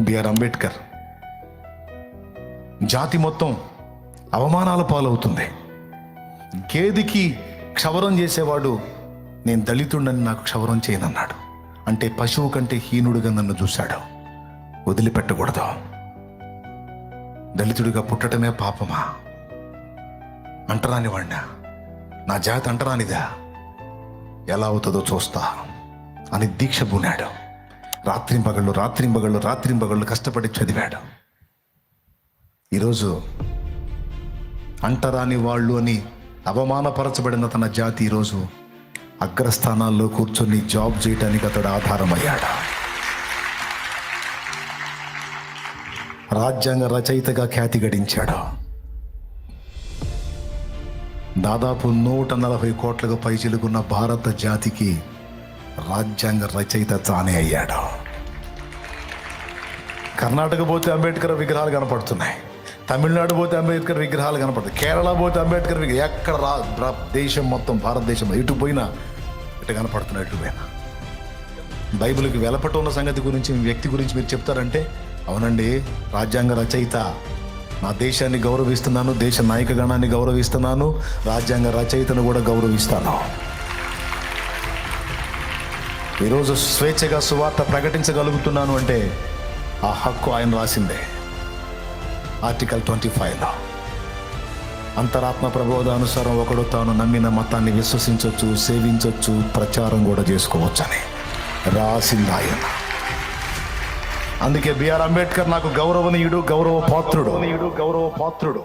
BR Ambedkar. జాతి మొత్తం అవమానాల పాలవుతుంది. గేదికి క్షవరం చేసేవాడు నేను దళితుడని నాకు క్షవరం చేయనన్నాడు. అంటే పశువు కంటే హీనుడిగా నన్ను చూశాడు. వదిలిపెట్టకూడదు. దళితుడిగా పుట్టడమే పాపమా? అంటరాని వాడినా, నా జాతి అంటరానిదా, ఎలా అవుతుందో చూస్తా అని దీక్ష పూనాడు. రాత్రింబగళ్ళు కష్టపడి చదివాడు. ఈరోజు అంటరాని వాళ్ళు అని అవమానపరచబడిన తన జాతి ఈరోజు అగ్రస్థానాల్లో కూర్చొని జాబ్ చేయడానికి అతడు ఆధారమయ్యాడు. రాజ్యాంగ రచయితగా ఖ్యాతి గడించాడు. దాదాపు 140 కోట్లకు పైచిలుకున్న భారత జాతికి రాజ్యాంగ రచయిత తానే అయ్యాడు. కర్ణాటక పోతే అంబేద్కర్ విగ్రహాలు కనపడుతున్నాయి, తమిళనాడు పోతే అంబేద్కర్ విగ్రహాలు కనపడుతుంది, కేరళ పోతే అంబేద్కర్ ఎక్కడ దేశం మొత్తం భారతదేశం ఎటు పోయినా ఇటు కనపడుతున్నాయి. ఎటు పోయినా బైబిల్కి వెలపట ఉన్న సంగతి గురించి, వ్యక్తి గురించి మీరు చెప్తారంటే, అవునండి, రాజ్యాంగ రచయిత, నా దేశాన్ని గౌరవిస్తున్నాను, దేశ నాయకగణాన్ని గౌరవిస్తున్నాను, రాజ్యాంగ రచయితను కూడా గౌరవిస్తాను. ఈరోజు స్వేచ్ఛగా సువార్త ప్రకటించగలుగుతున్నాను అంటే ఆ హక్కు ఆయన రాసిందే. ఆర్టికల్ 25లో అంతరాత్మ ప్రబోధానుసారం ఒకడు తాను నమ్మిన మతాన్ని విశ్వసించవచ్చు, సేవించవచ్చు, ప్రచారం కూడా చేసుకోవచ్చని రాసింది ఆయన. అందుకే బిఆర్ అంబేద్కర్ నాకు గౌరవనీయుడు, గౌరవ పాత్రుడు.